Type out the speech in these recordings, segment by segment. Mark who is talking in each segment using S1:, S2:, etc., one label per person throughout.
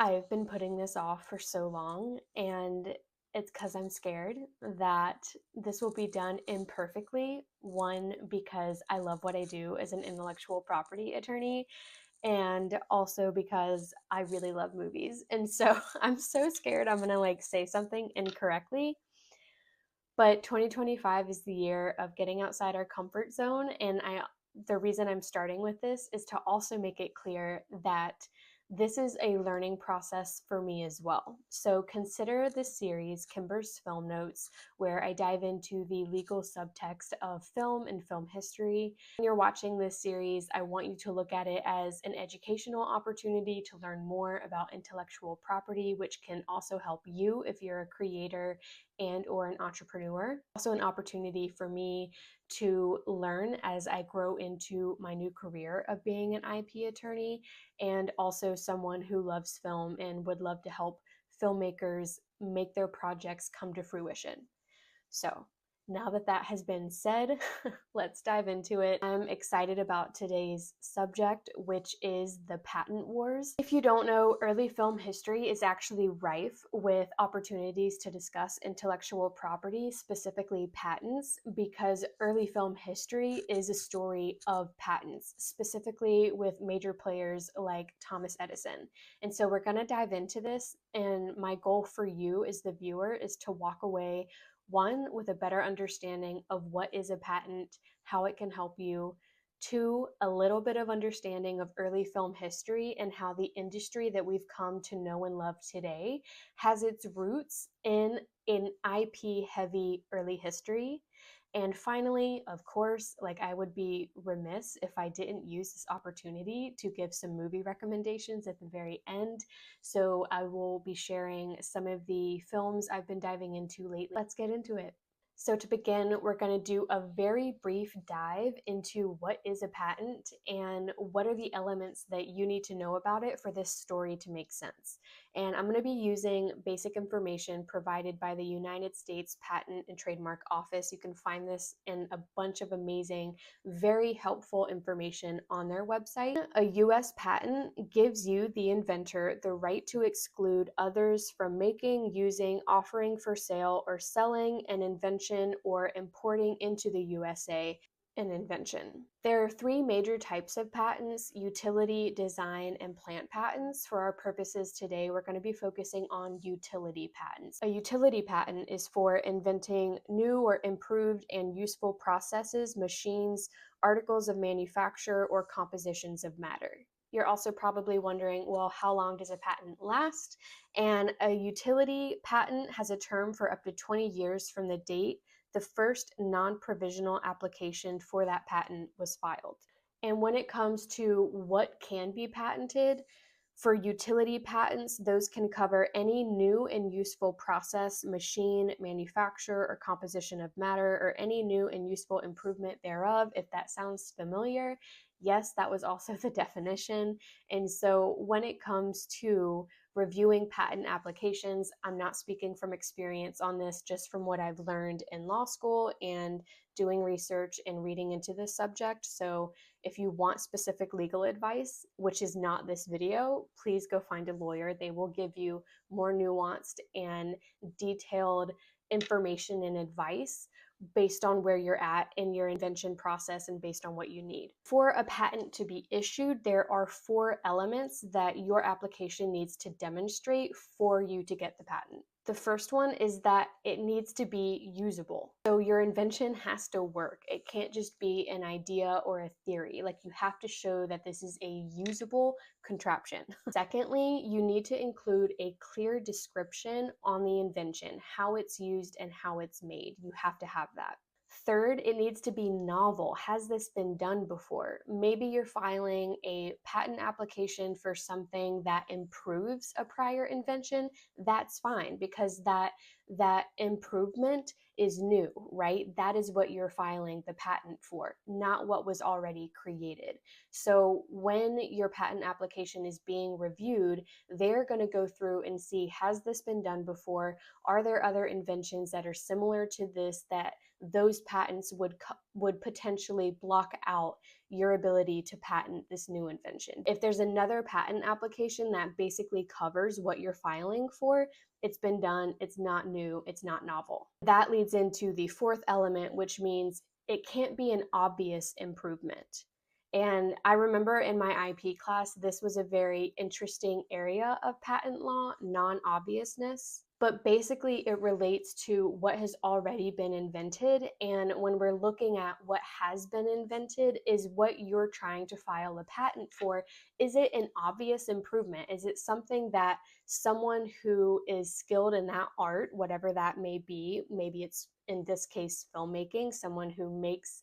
S1: I've been putting this off for so long, and it's because I'm scared that this will be done imperfectly. One, because I love what I do as an intellectual property attorney, and also because I really love movies. And so I'm so scared I'm gonna say something incorrectly. But 2025 is the year of getting outside our comfort zone, and the reason I'm starting with this is to also make it clear that this is a learning process for me as well. So consider this series, Kimber's Film Notes, where I dive into the legal subtext of film and film history. When you're watching this series, I want you to look at it as an educational opportunity to learn more about intellectual property, which can also help you if you're a creator and or an entrepreneur. Also an opportunity for me to learn as I grow into my new career of being an IP attorney, and also someone who loves film and would love to help filmmakers make their projects come to fruition. So now that that has been said, let's dive into it. I'm excited about today's subject, which is the patent wars. If you don't know, early film history is actually rife with opportunities to discuss intellectual property, specifically patents, because early film history is a story of patents, specifically with major players like Thomas Edison. And so we're going to dive into this, and my goal for you as the viewer is to walk away, one, with a better understanding of what is a patent, how it can help you. Two, a little bit of understanding of early film history and how the industry that we've come to know and love today has its roots in an IP heavy early history. And finally, of course, I would be remiss if I didn't use this opportunity to give some movie recommendations at the very end. So I will be sharing some of the films I've been diving into lately. Let's get into it. So to begin, we're going to do a very brief dive into what is a patent and what are the elements that you need to know about it for this story to make sense. And I'm going to be using basic information provided by the United States Patent and Trademark Office. You can find this in a bunch of amazing, very helpful information on their website. A U.S. patent gives you, the inventor, the right to exclude others from making, using, offering for sale, or selling an invention or importing into the USA an invention. There are three major types of patents: utility, design, and plant patents. For our purposes today, we're going to be focusing on utility patents. A utility patent is for inventing new or improved and useful processes, machines, articles of manufacture, or compositions of matter. You're also probably wondering, well, how long does a patent last? And a utility patent has a term for up to 20 years from the date the first non-provisional application for that patent was filed. And when it comes to what can be patented, for utility patents, those can cover any new and useful process, machine, manufacture, or composition of matter, or any new and useful improvement thereof. If that sounds familiar, yes, that was also the definition. And so when it comes to reviewing patent applications, I'm not speaking from experience on this, just from what I've learned in law school and doing research and reading into this subject. So if you want specific legal advice, which is not this video, please go find a lawyer. They will give you more nuanced and detailed information and advice based on where you're at in your invention process and based on what you need. For a patent to be issued, there are 4 elements that your application needs to demonstrate for you to get the patent. The first one is that it needs to be usable. So your invention has to work. It can't just be an idea or a theory. You have to show that this is a usable contraption. Secondly, you need to include a clear description on the invention, how it's used and how it's made. You have to have that. Third, it needs to be novel. Has this been done before? Maybe you're filing a patent application for something that improves a prior invention. That's fine, because that improvement is new, right? That is what you're filing the patent for, not what was already created. So when your patent application is being reviewed, they're going to go through and see, has this been done before? Are there other inventions that are similar to this that those patents would potentially block out your ability to patent this new invention. If there's another patent application that basically covers what you're filing for, it's been done, it's not new, it's not novel. That leads into the fourth element, which means it can't be an obvious improvement. And I remember in my IP class, this was a very interesting area of patent law, non-obviousness. But basically, it relates to what has already been invented. And when we're looking at what has been invented, is what you're trying to file a patent for, is it an obvious improvement? Is it something that someone who is skilled in that art, whatever that may be, maybe it's in this case filmmaking, someone who makes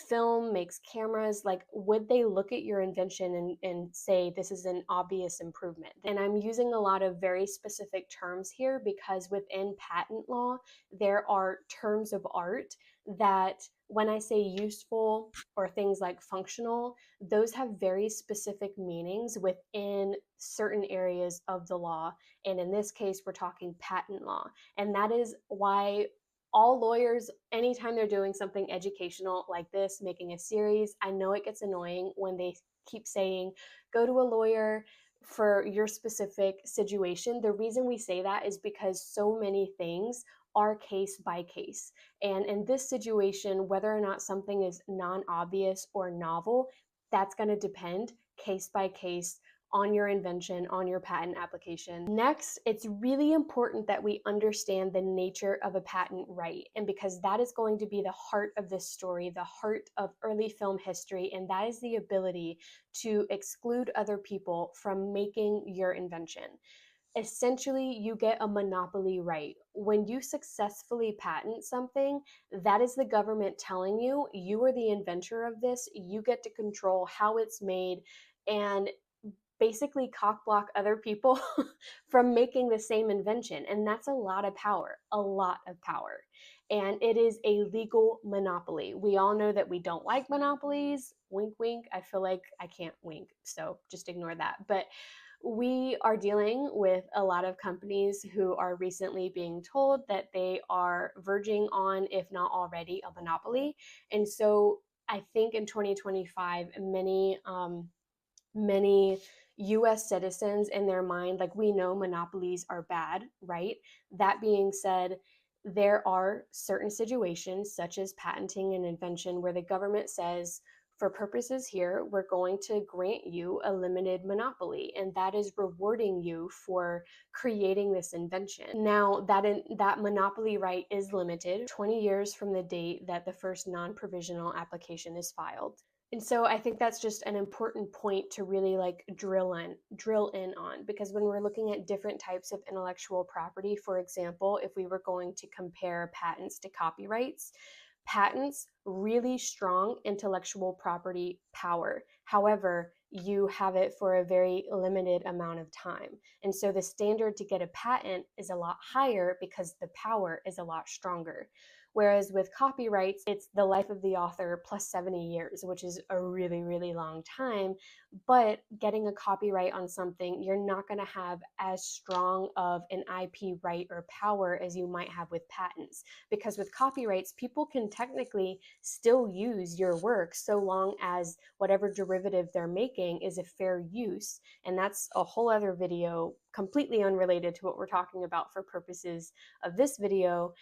S1: film, makes cameras, like would they look at your invention and say this is an obvious improvement? And I'm using a lot of very specific terms here because within patent law, there are terms of art that when I say useful or things like functional, those have very specific meanings within certain areas of the law. And in this case, we're talking patent law. And that is why all lawyers, anytime they're doing something educational like this, making a series, I know it gets annoying when they keep saying, go to a lawyer for your specific situation. The reason we say that is because so many things are case by case. And in this situation, whether or not something is non-obvious or novel, that's going to depend case by case on your invention, on your patent application. Next, it's really important that we understand the nature of a patent right. And because that is going to be the heart of this story, the heart of early film history, and that is the ability to exclude other people from making your invention. Essentially, you get a monopoly right. When you successfully patent something, that is the government telling you, you are the inventor of this, you get to control how it's made, and basically cock block other people from making the same invention. And that's a lot of power, a lot of power. And it is a legal monopoly. We all know that we don't like monopolies. Wink, wink. I feel like I can't wink, so just ignore that. But we are dealing with a lot of companies who are recently being told that they are verging on, if not already, a monopoly. And so I think in 2025, many US citizens in their mind, like we know monopolies are bad, right? That being said, there are certain situations, such as patenting an invention, where the government says, for purposes here, we're going to grant you a limited monopoly, and that is rewarding you for creating this invention. Now, that monopoly right is limited 20 years from the date that the first non-provisional application is filed. And so I think that's just an important point to really like drill in on, because when we're looking at different types of intellectual property, for example, if we were going to compare patents to copyrights, patents, really strong intellectual property power. However, you have it for a very limited amount of time. And so the standard to get a patent is a lot higher because the power is a lot stronger. Whereas with copyrights, it's the life of the author plus 70 years, which is a really, really long time. But getting a copyright on something, you're not going to have as strong of an IP right or power as you might have with patents. Because with copyrights, people can technically still use your work so long as whatever derivative they're making is a fair use. And that's a whole other video completely unrelated to what we're talking about for purposes of this video.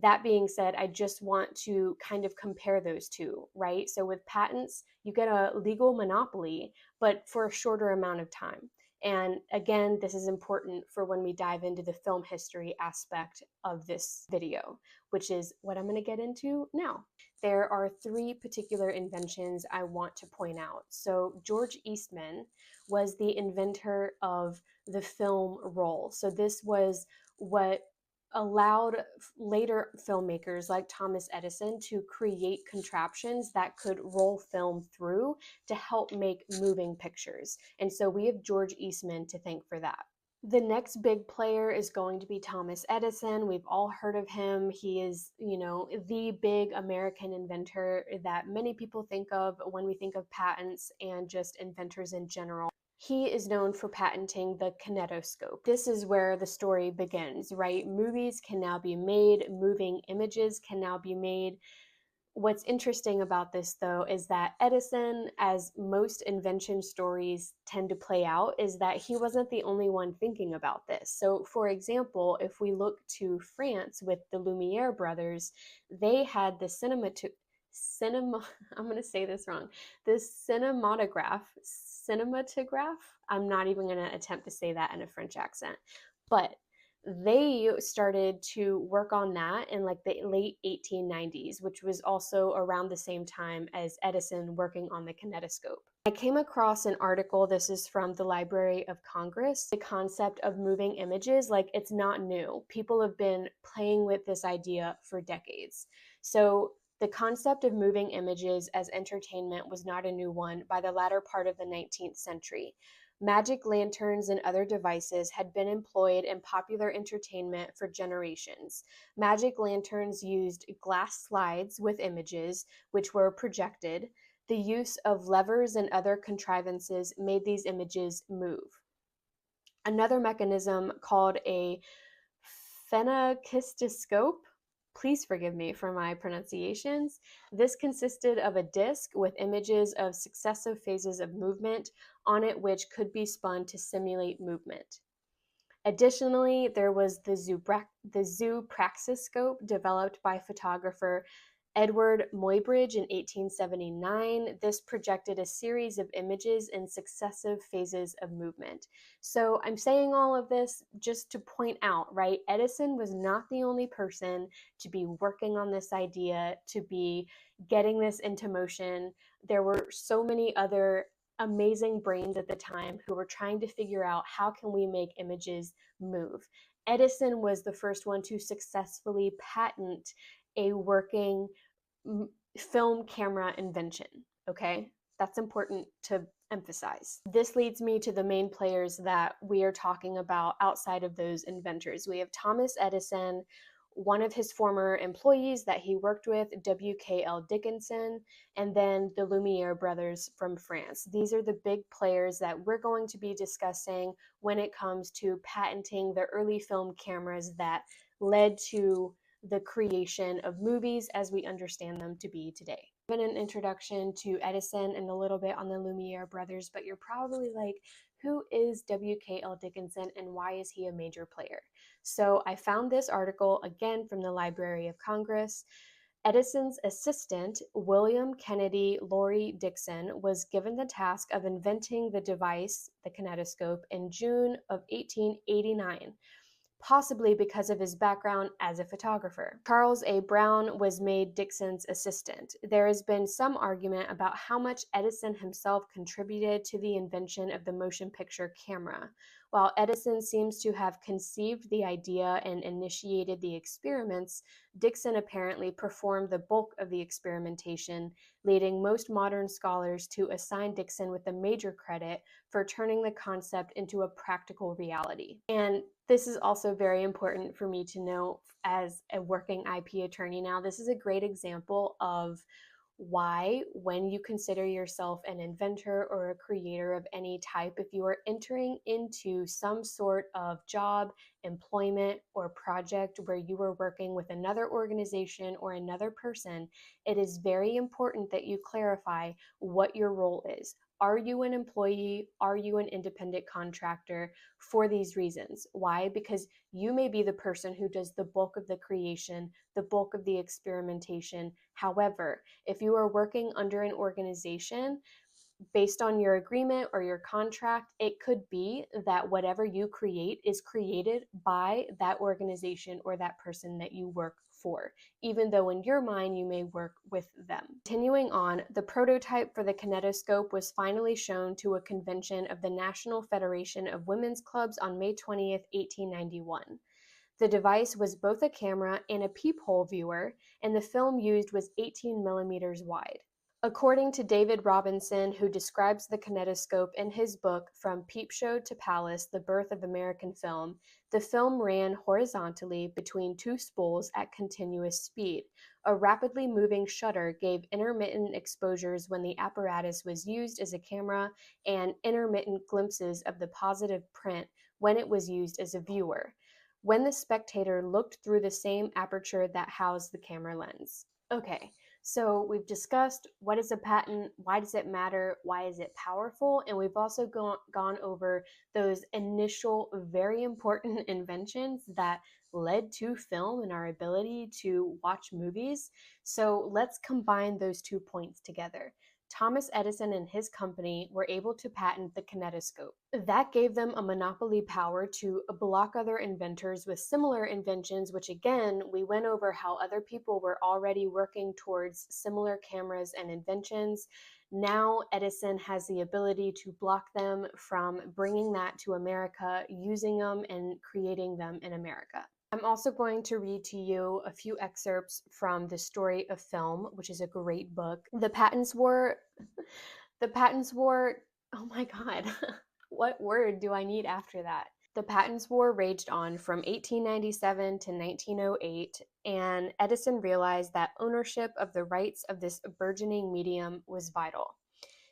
S1: That being said, I just want to kind of compare those two, right? So with patents, you get a legal monopoly, but for a shorter amount of time. And again, this is important for when we dive into the film history aspect of this video, which is what I'm going to get into now. There are three particular inventions I want to point out. So George Eastman was the inventor of the film roll. So this was what allowed later filmmakers like Thomas Edison to create contraptions that could roll film through to help make moving pictures. And so we have George Eastman to thank for that. The next big player is going to be Thomas Edison. We've all heard of him. He is, the big American inventor that many people think of when we think of patents and just inventors in general. He is known for patenting the kinetoscope. This is where the story begins, right? Movies can now be made, moving images can now be made. What's interesting about this, though, is that Edison, as most invention stories tend to play out, is that he wasn't the only one thinking about this. So, for example, if we look to France with the Lumiere brothers, they had the cinema I'm going to say this wrong. Cinematograph. I'm not even going to attempt to say that in a French accent. But they started to work on that in like the late 1890s, which was also around the same time as Edison working on the kinetoscope. I came across an article, this is from the Library of Congress. The concept of moving images, like, it's not new. People have been playing with this idea for decades. So the concept of moving images as entertainment was not a new one by the latter part of the 19th century. Magic lanterns and other devices had been employed in popular entertainment for generations. Magic lanterns used glass slides with images, which were projected. The use of levers and other contrivances made these images move. Another mechanism called a phenakistoscope, please forgive me for my pronunciations. This consisted of a disc with images of successive phases of movement on it, which could be spun to simulate movement. Additionally, there was the zoopraxiscope developed by photographer Edward Muybridge in 1879. This projected a series of images in successive phases of movement. So I'm saying all of this just to point out, right? Edison was not the only person to be working on this idea, to be getting this into motion. There were so many other amazing brains at the time who were trying to figure out, how can we make images move? Edison was the first one to successfully patent a working film camera invention, okay? That's important to emphasize. This leads me to the main players that we are talking about outside of those inventors. We have Thomas Edison, one of his former employees that he worked with, W.K.L. Dickinson, and then the Lumiere brothers from France. These are the big players that we're going to be discussing when it comes to patenting the early film cameras that led to the creation of movies as we understand them to be today. I've given an introduction to Edison and a little bit on the Lumiere brothers, but you're probably like, who is W.K.L. Dickinson and why is he a major player? So I found this article again from the Library of Congress. Edison's assistant, William Kennedy Laurie Dixon, was given the task of inventing the device, the kinetoscope, in June of 1889. Possibly because of his background as a photographer. Charles A. Brown was made Dixon's assistant. There has been some argument about how much Edison himself contributed to the invention of the motion picture camera. While Edison seems to have conceived the idea and initiated the experiments, Dixon apparently performed the bulk of the experimentation, leading most modern scholars to assign Dixon with the major credit for turning the concept into a practical reality. And this is also very important for me to know as a working IP attorney now. This is a great example of why, when you consider yourself an inventor or a creator of any type, if you are entering into some sort of job, employment, or project where you are working with another organization or another person, it is very important that you clarify what your role is. Are you an employee? Are you an independent contractor? For these reasons. Why? Because you may be the person who does the bulk of the creation, the bulk of the experimentation. However, if you are working under an organization, based on your agreement or your contract, it could be that whatever you create is created by that organization or that person that you work for, even though in your mind you may work with them. Continuing on, the prototype for the kinetoscope was finally shown to a convention of the National Federation of Women's Clubs on May 20th, 1891. The device was both a camera and a peephole viewer, and the film used was 18 millimeters wide. According to David Robinson, who describes the kinetoscope in his book From Peep Show to Palace, The Birth of American Film, the film ran horizontally between two spools at continuous speed. A rapidly moving shutter gave intermittent exposures when the apparatus was used as a camera and intermittent glimpses of the positive print when it was used as a viewer, when the spectator looked through the same aperture that housed the camera lens. Okay. So we've discussed what is a patent, why does it matter, why is it powerful, and we've also gone over those initial very important inventions that led to film and our ability to watch movies. So let's combine those 2 points together. Thomas Edison and his company were able to patent the kinetoscope. That gave them a monopoly power to block other inventors with similar inventions, which again, we went over how other people were already working towards similar cameras and inventions. Now Edison has the ability to block them from bringing that to America, using them and creating them in America. I'm also going to read to you a few excerpts from The Story of Film, which is a great book. The patents war, oh my God, what word do I need after that? The patents war raged on from 1897 to 1908, and Edison realized that ownership of the rights of this burgeoning medium was vital.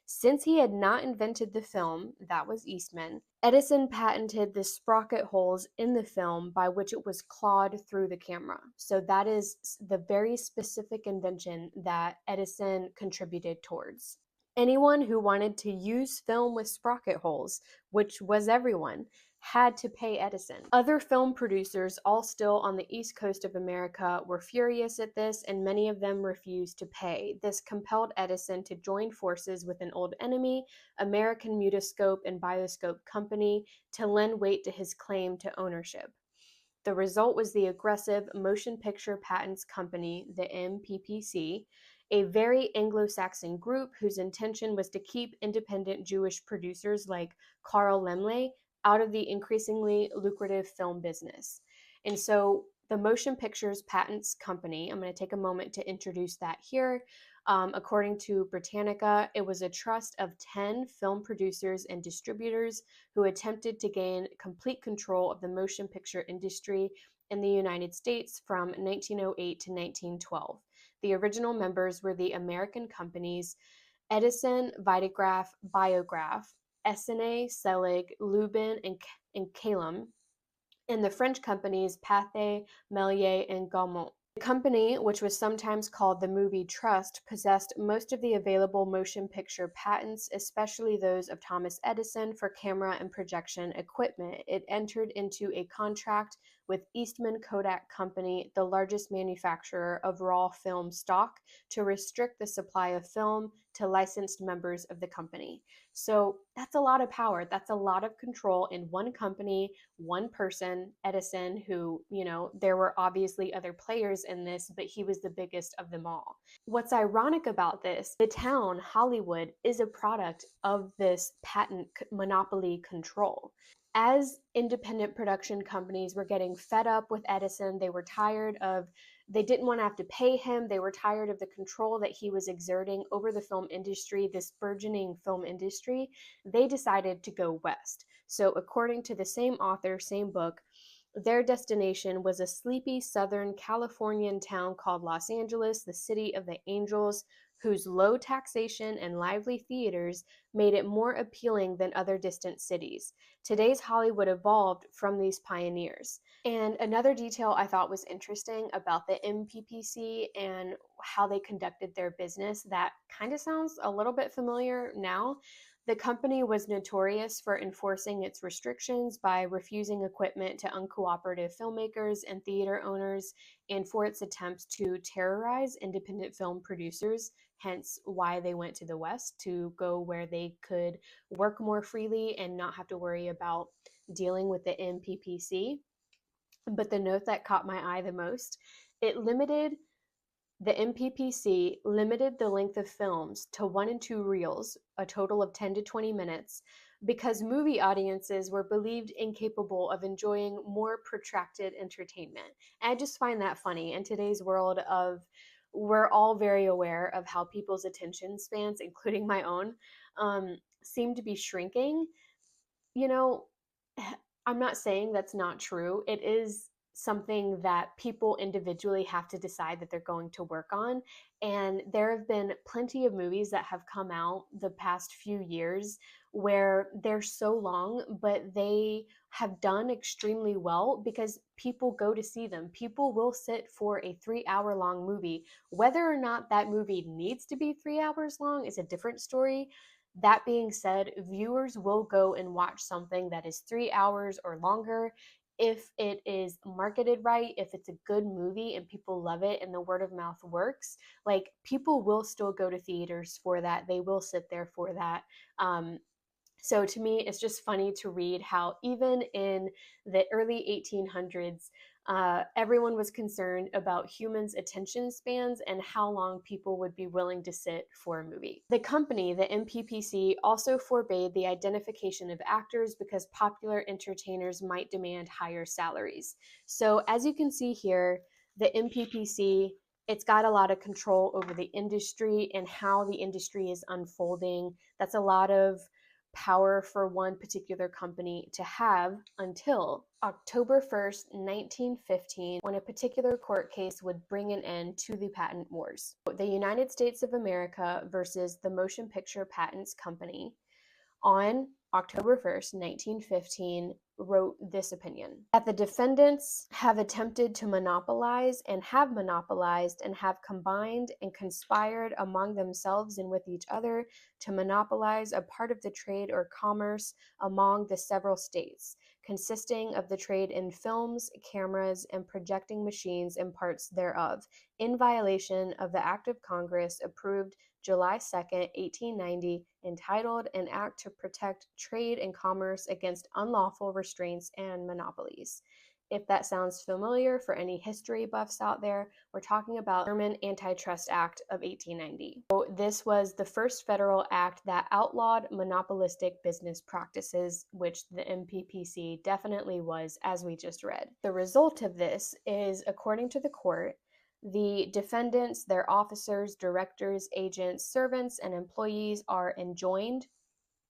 S1: Since he had not invented the film, that was Eastman, Edison patented the sprocket holes in the film by which it was clawed through the camera. So that is the very specific invention that Edison contributed towards. Anyone who wanted to use film with sprocket holes, which was everyone, had to pay Edison. Other film producers, all still on the East Coast of America, were furious at this, and many of them refused to pay. This compelled Edison to join forces with an old enemy, American Mutoscope and Bioscope Company, to lend weight to his claim to ownership. The result was the aggressive Motion Picture Patents Company, the MPPC, a very Anglo-Saxon group whose intention was to keep independent Jewish producers like Carl Laemmle out of the increasingly lucrative film business. And so the Motion Pictures Patents Company, I'm going to take a moment to introduce that here. According to Britannica, it was a trust of 10 film producers and distributors who attempted to gain complete control of the motion picture industry in the United States from 1908 to 1912. The original members were the American companies Edison, Vitagraph, Biograph, Essenet, Selig, Lubin, and Calum, and the French companies Pathé, Méliès, and Gaumont. The company, which was sometimes called the Movie Trust, possessed most of the available motion picture patents, especially those of Thomas Edison for camera and projection equipment. It entered into a contract with Eastman Kodak Company, the largest manufacturer of raw film stock, to restrict the supply of film to licensed members of the company. So that's a lot of power. That's a lot of control in one company, one person, Edison, who, there were obviously other players in this, but he was the biggest of them all. What's ironic about this, the town, Hollywood, is a product of this patent monopoly control. As independent production companies were getting fed up with Edison, they didn't want to have to pay him. They were tired of the control that he was exerting over the film industry, this burgeoning film industry. They decided to go west. So according to the same author, same book, their destination was a sleepy Southern Californian town called Los Angeles, the city of the angels, whose low taxation and lively theaters made it more appealing than other distant cities. Today's Hollywood evolved from these pioneers. And another detail I thought was interesting about the MPPC and how they conducted their business that kind of sounds a little bit familiar now. The company was notorious for enforcing its restrictions by refusing equipment to uncooperative filmmakers and theater owners, and for its attempts to terrorize independent film producers, hence why they went to the West, to go where they could work more freely and not have to worry about dealing with the MPPC. But the note that caught my eye the most, the MPPC limited the length of films to 1 and 2 reels, a total of 10 to 20 minutes, because movie audiences were believed incapable of enjoying more protracted entertainment. And I just find that funny in today's world of we're all very aware of how people's attention spans, including my own, seem to be shrinking. You know, I'm not saying that's not true. It is something that people individually have to decide that they're going to work on. And there have been plenty of movies that have come out the past few years where they're so long, but they have done extremely well because people go to see them. People will sit for a 3 hour long movie. Whether or not that movie needs to be 3 hours long is a different story. That being said, viewers will go and watch something that is 3 hours or longer if it is marketed right, if it's a good movie and people love it and the word of mouth works. Like, people will still go to theaters for that. They will sit there for that. So to me, it's just funny to read how even in the early 1800s, everyone was concerned about humans' attention spans and how long people would be willing to sit for a movie. The company, the MPPC, also forbade the identification of actors because popular entertainers might demand higher salaries. So as you can see here, the MPPC, it's got a lot of control over the industry and how the industry is unfolding. That's a lot of power for one particular company to have until October 1st, 1915, when a particular court case would bring an end to the patent wars. The United States of America versus the Motion Picture Patents Company on October 1st, 1915, wrote this opinion: that the defendants have attempted to monopolize and have monopolized and have combined and conspired among themselves and with each other to monopolize a part of the trade or commerce among the several states, consisting of the trade in films, cameras, and projecting machines and parts thereof, in violation of the Act of Congress approved July 2nd, 1890, entitled An Act to Protect Trade and Commerce Against Unlawful Restraints and Monopolies. If that sounds familiar for any history buffs out there, we're talking about the German Antitrust Act of 1890. So this was the first federal act that outlawed monopolistic business practices, which the MPPC definitely was, as we just read. The result of this is, according to the court, the defendants, their officers, directors, agents, servants, and employees are enjoined,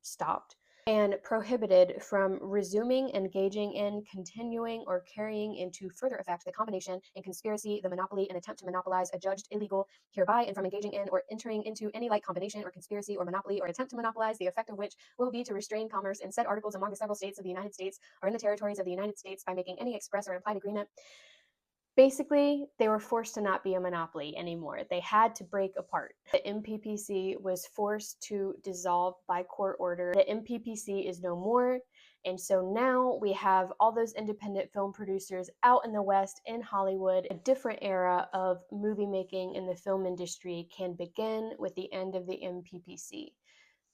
S1: stopped, and prohibited from resuming, engaging in, continuing, or carrying into further effect the combination and conspiracy, the monopoly, and attempt to monopolize adjudged illegal hereby, and from engaging in or entering into any like combination or conspiracy or monopoly or attempt to monopolize, the effect of which will be to restrain commerce in said articles among the several states of the United States or in the territories of the United States by making any express or implied agreement. Basically, they were forced to not be a monopoly anymore. They had to break apart. The MPPC was forced to dissolve by court order. The MPPC is no more. And so now we have all those independent film producers out in the West, in Hollywood. A different era of movie making in the film industry can begin with the end of the MPPC.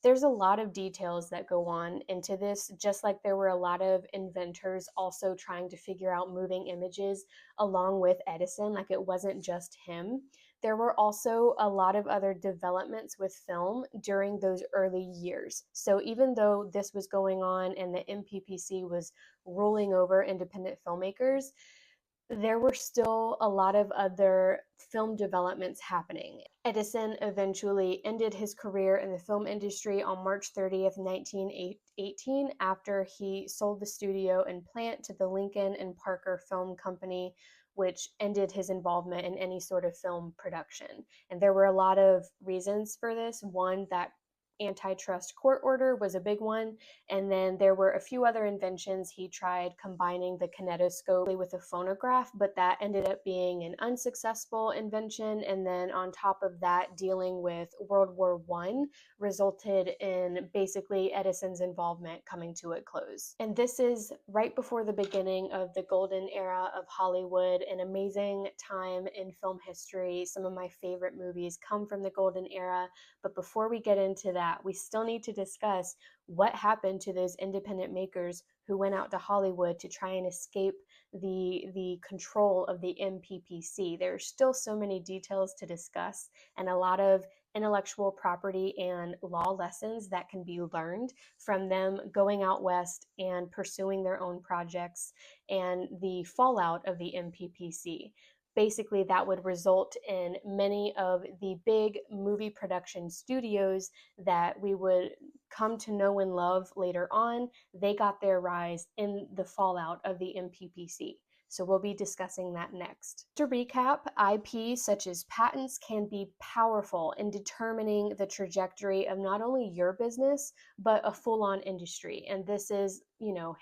S1: There's a lot of details that go on into this, just like there were a lot of inventors also trying to figure out moving images along with Edison. Like, it wasn't just him. There were also a lot of other developments with film during those early years. So even though this was going on and the MPPC was ruling over independent filmmakers, there were still a lot of other film developments happening. Edison eventually ended his career in the film industry on March 30th, 1918, after he sold the studio and plant to the Lincoln and Parker Film Company, which ended his involvement in any sort of film production. And there were a lot of reasons for this. One, that antitrust court order was a big one. And then there were a few other inventions. He tried combining the kinetoscope with a phonograph, but that ended up being an unsuccessful invention. And then on top of that, dealing with World War I resulted in basically Edison's involvement coming to a close. And this is right before the beginning of the golden era of Hollywood, an amazing time in film history. Some of my favorite movies come from the golden era. But before we get into that, we still need to discuss what happened to those independent makers who went out to Hollywood to try and escape the control of the MPPC. There are still so many details to discuss and a lot of intellectual property and law lessons that can be learned from them going out west and pursuing their own projects and the fallout of the MPPC. Basically, that would result in many of the big movie production studios that we would come to know and love later on. They got their rise in the fallout of the MPPC. So we'll be discussing that next. To recap, IP such as patents can be powerful in determining the trajectory of not only your business, but a full-on industry. And this is,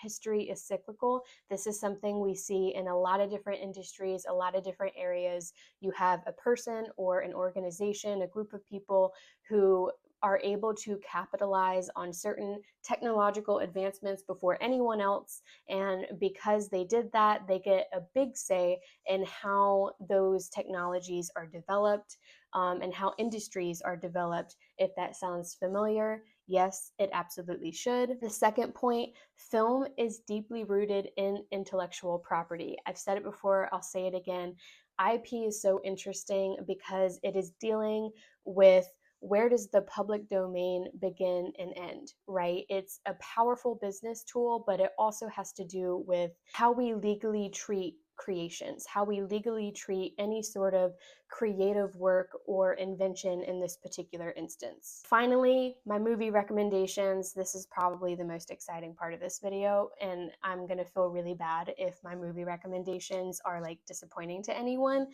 S1: history is cyclical. This is something we see in a lot of different industries, a lot of different areas. You have a person or an organization, a group of people who are able to capitalize on certain technological advancements before anyone else. And because they did that, they get a big say in how those technologies are developed, and how industries are developed. If that sounds familiar, yes, it absolutely should. The second point, film is deeply rooted in intellectual property. I've said it before, I'll say it again. IP is so interesting because it is dealing with where does the public domain begin and end, right? It's a powerful business tool, but it also has to do with how we legally treat creations, how we legally treat any sort of creative work or invention in this particular instance. Finally, my movie recommendations. This is probably the most exciting part of this video, and I'm gonna feel really bad if my movie recommendations are like disappointing to anyone.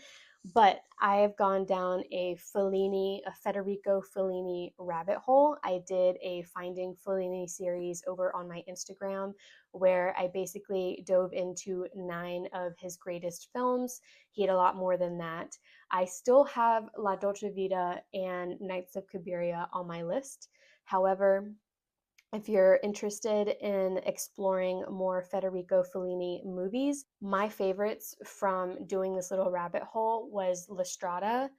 S1: But I have gone down a Federico Fellini rabbit hole. I did a Finding Fellini series over on my Instagram where I basically dove into 9 of his greatest films. He had a lot more than that. I still have La Dolce Vita and Nights of Cabiria on my list. However, if you're interested in exploring more Federico Fellini movies, my favorites from doing this little rabbit hole was La Strada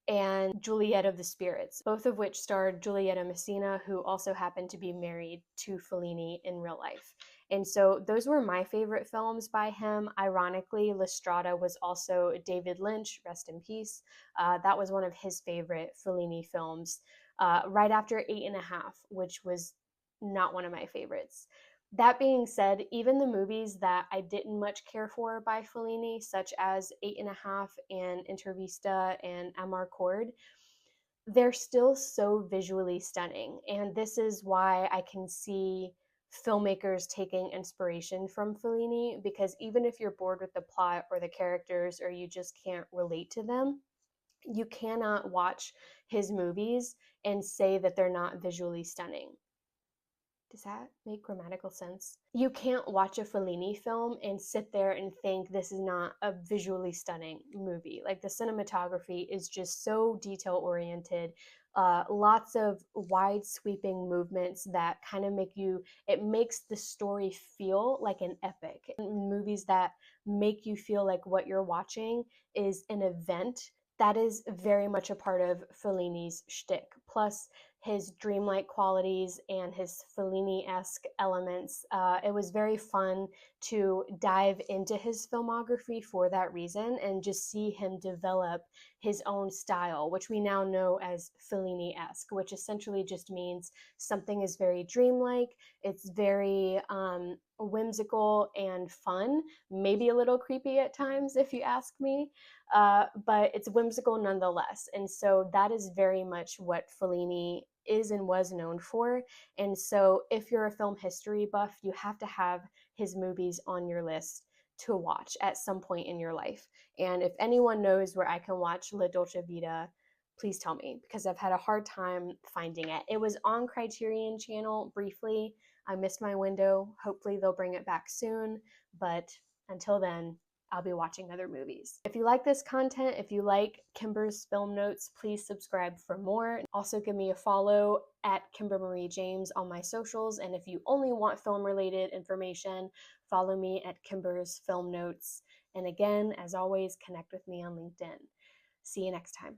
S1: and Juliet of the Spirits, both of which starred Giulietta Messina, who also happened to be married to Fellini in real life. And so those were my favorite films by him. Ironically, La Strada was also David Lynch, rest in peace. That was one of his favorite Fellini films, right after 8½, which was not one of my favorites. That being said, even the movies that I didn't much care for by Fellini, such as 8½, and Intervista, and Amarcord, they're still so visually stunning. And this is why I can see filmmakers taking inspiration from Fellini, because even if you're bored with the plot or the characters, or you just can't relate to them, you cannot watch his movies and say that they're not visually stunning. Does that make grammatical sense? You can't watch a Fellini film and sit there and think this is not a visually stunning movie. Like, the cinematography is just so detail oriented. Lots of wide sweeping movements that kind of it makes the story feel like an epic. And movies that make you feel like what you're watching is an event, that is very much a part of Fellini's shtick. Plus, his dreamlike qualities and his Fellini-esque elements. It was very fun to dive into his filmography for that reason and just see him develop his own style, which we now know as Fellini-esque, which essentially just means something is very dreamlike, it's very whimsical and fun, maybe a little creepy at times if you ask me, but it's whimsical nonetheless. And so that is very much what Fellini is and was known for. And so if you're a film history buff, you have to have his movies on your list to watch at some point in your life. And if anyone knows where I can watch La Dolce Vita, please tell me, because I've had a hard time finding it. It was on Criterion Channel briefly. I missed my window. Hopefully they'll bring it back soon, but until then, I'll be watching other movies. If you like this content, if you like Kimber's film notes, please subscribe for more. Also give me a follow at Kimber Marie James on my socials. And if you only want film related information, follow me at Kimber's Film Notes. And again, as always, connect with me on LinkedIn. See you next time.